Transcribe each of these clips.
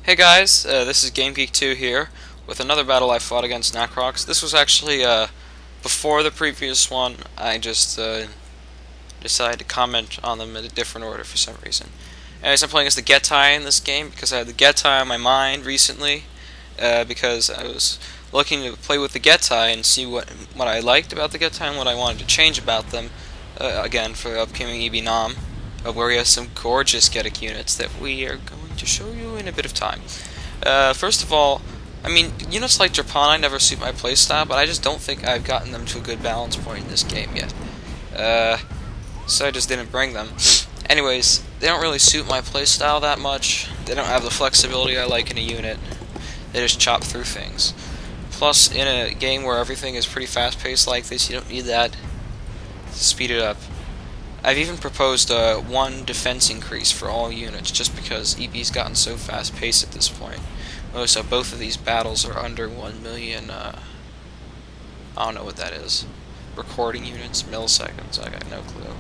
Hey guys, this is GameGeek2 here with another battle I fought against Nacrox. This was actually before the previous one. I just decided to comment on them in a different order for some reason. Anyways, I'm playing as the Getai in this game because I had the Getai on my mind recently because I was looking to play with the Getai and see what I liked about the Getai and what I wanted to change about them again for the upcoming EB-NOM, where we have some gorgeous Getic units that we are going to show you in a bit of time. First of all, I mean, units like Japan never suit my playstyle, but I just don't think I've gotten them to a good balance point in this game yet. So I just didn't bring them. Anyways, they don't really suit my playstyle that much. They don't have the flexibility I like in a unit. They just chop through things. Plus, in a game where everything is pretty fast-paced like this, you don't need that to speed it up. I've even proposed a 1 defense increase for all units, just because EB's gotten so fast-paced at this point. So both of these battles are under 1 million, I don't know what that is. Recording units, milliseconds, I got no clue.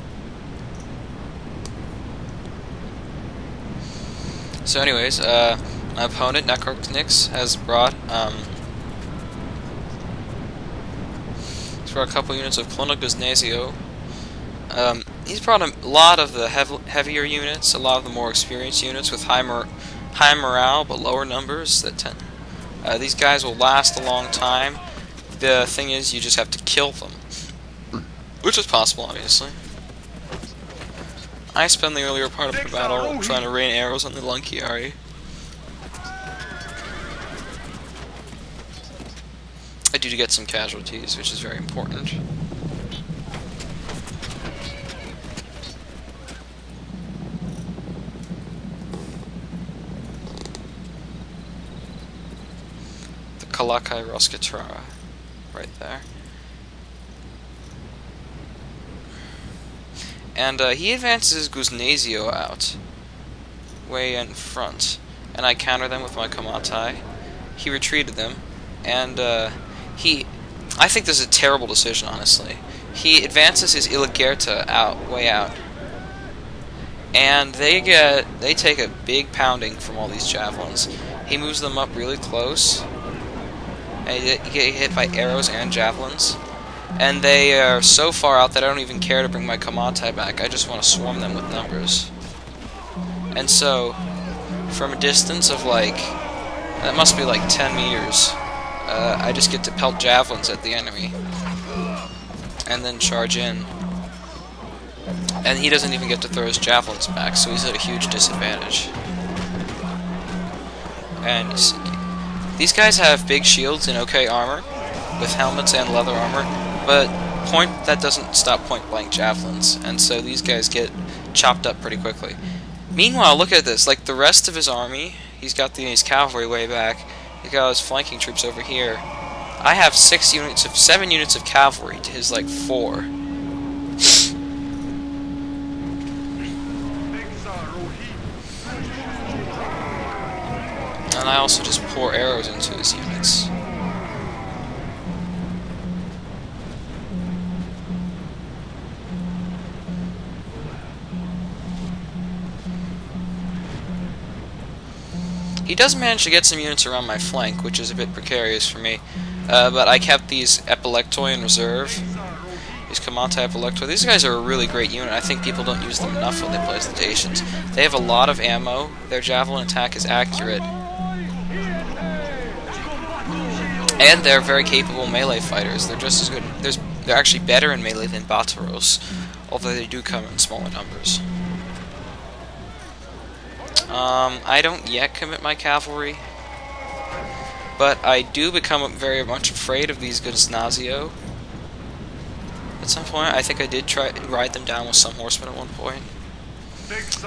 So anyways, my opponent, NacroxNicke, has brought a couple units of Clonogusnazio. He's brought a lot of the heavier units, a lot of the more experienced units with high morale but lower numbers. These guys will last a long time. The thing is, you just have to kill them, which is possible, obviously. I spend the earlier part of the battle trying to rain arrows on the Lunkiari. I do get some casualties, which is very important. The Kalakai Roskatara, right there. And he advances Guznazio out, way in front, and I counter them with my Kamatai. He retreated them, and I think this is a terrible decision, honestly. He advances his Iligerta out, way out, and they take a big pounding from all these javelins. He moves them up really close, and he get hit by arrows and javelins. And they are so far out that I don't even care to bring my Kamatai back. I just want to swarm them with numbers. And so, from a distance of like, that must be like 10 meters, I just get to pelt javelins at the enemy. And then charge in. And he doesn't even get to throw his javelins back, so he's at a huge disadvantage. And these guys have big shields and okay armor, with helmets and leather armor. But that doesn't stop point-blank javelins, and so these guys get chopped up pretty quickly. Meanwhile, look at this. Like the rest of his army, he's got his cavalry way back. He's got his flanking troops over here. I have 7 units of cavalry to his like 4. And I also just pour arrows into his units. He does manage to get some units around my flank, which is a bit precarious for me, but I kept these Epilectoi in reserve. These Kamatai Epilectoi. These guys are a really great unit. I think people don't use them enough when they play as the Dacians. They have a lot of ammo. Their javelin attack is accurate. And they're very capable melee fighters. They're just as good. They're actually better in melee than Bataros, although they do come in smaller numbers. I don't yet commit my cavalry, but I do become very much afraid of these Guznazio. At some point, I think I did try to ride them down with some horsemen at one point,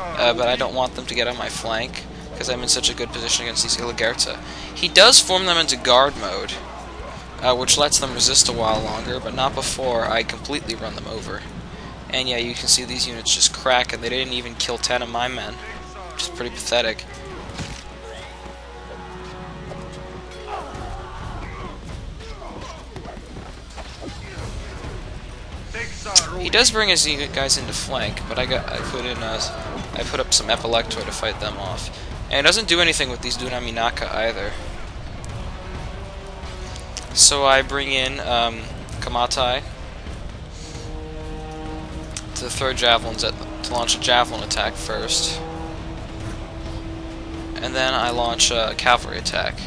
but I don't want them to get on my flank, because I'm in such a good position against these Iligerta. He does form them into guard mode, which lets them resist a while longer, but not before I completely run them over. And yeah, you can see these units just crack, and they didn't even kill 10 of my men. Which is pretty pathetic. He does bring his guys into flank, but I put up some Epilectoi to fight them off. And it doesn't do anything with these NacroxNicke either. So I bring in Kamatai to throw javelins to launch a javelin attack first. And then I launch a cavalry attack.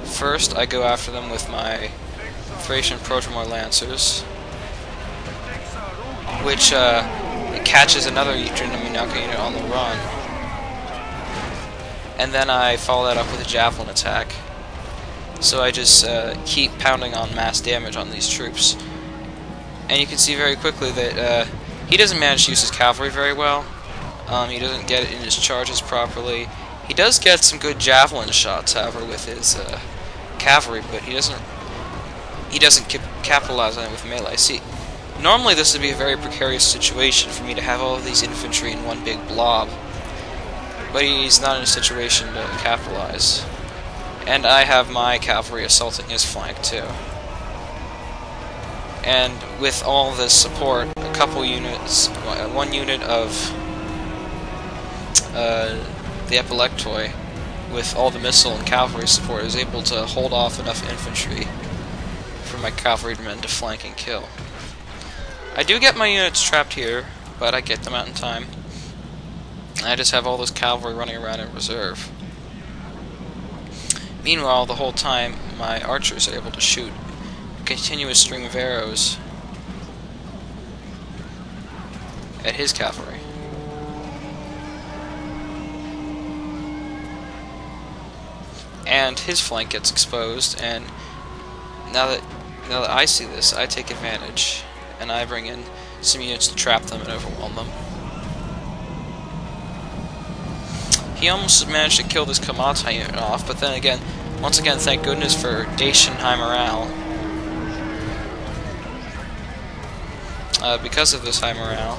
First, I go after them with my Thracian Protomor Lancers, which it catches another NacroxNicke unit on the run. And then I follow that up with a javelin attack. So I just keep pounding on mass damage on these troops. And you can see very quickly that he doesn't manage to use his cavalry very well. He doesn't get it in his charges properly. He does get some good javelin shots, however, with his cavalry, but he doesn't capitalize on it with melee. See, normally this would be a very precarious situation for me to have all of these infantry in one big blob, but he's not in a situation to capitalize. And I have my cavalry assaulting his flank too. And with all this support, a couple units, one unit of the Epilectoi, with all the missile and cavalry support, is able to hold off enough infantry for my cavalrymen to flank and kill. I do get my units trapped here, but I get them out in time. I just have all this cavalry running around in reserve. Meanwhile, the whole time, my archers are able to shoot a continuous string of arrows at his cavalry. And his flank gets exposed, and now that I see this, I take advantage, and I bring in some units to trap them and overwhelm them. He almost managed to kill this Kamatai unit off, but then again, once again, thank goodness for Dacian high morale. Because of this high morale,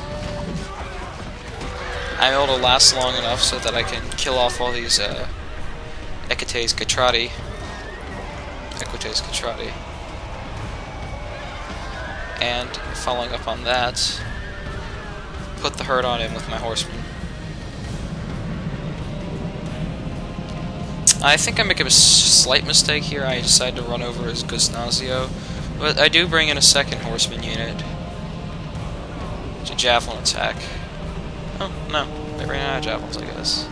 I'm able to last long enough so that I can kill off all these Equites Catrati. And following up on that, put the hurt on him with my horsemen. I think I make a slight mistake here. I decide to run over his Gusnazio, but I do bring in a second horseman unit to javelin attack. Oh, no. They ran out of javelins, I guess.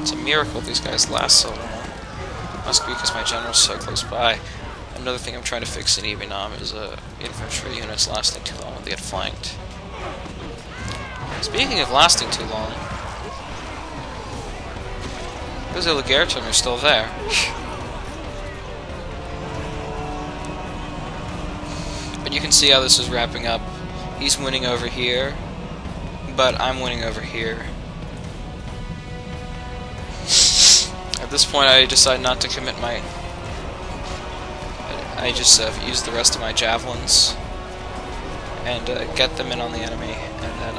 It's a miracle these guys last so long. Must be because my general's so close by. Another thing I'm trying to fix in Ebenam is infantry units lasting too long when they get flanked. Speaking of lasting too long, those Illigertum are still there. But you can see how this is wrapping up. He's winning over here, but I'm winning over here. At this point, I decide not to commit my... I just use the rest of my javelins and get them in on the enemy, and then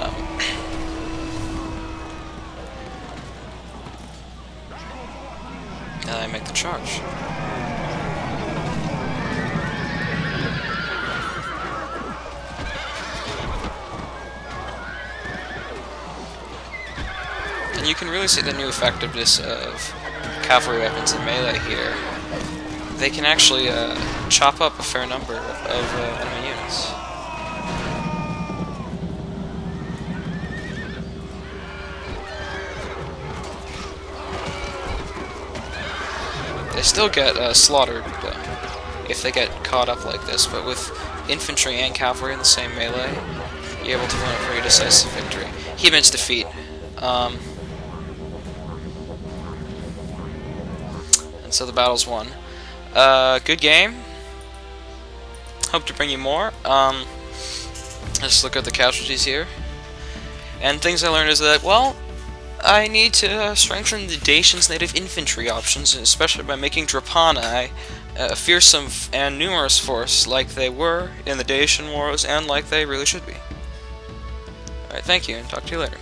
I make the charge. And you can really see the new effectiveness of cavalry weapons in melee here. They can actually chop up a fair number of enemy units. They still get slaughtered if they get caught up like this, but with infantry and cavalry in the same melee, you're able to win a pretty decisive victory. He admits defeat. And so the battle's won. Good game. Hope to bring you more. Let's look at the casualties here. And things I learned is that, well, I need to strengthen the Dacians' native infantry options, especially by making Drepani a fearsome and numerous force like they were in the Dacian Wars and like they really should be. Alright, thank you, and talk to you later.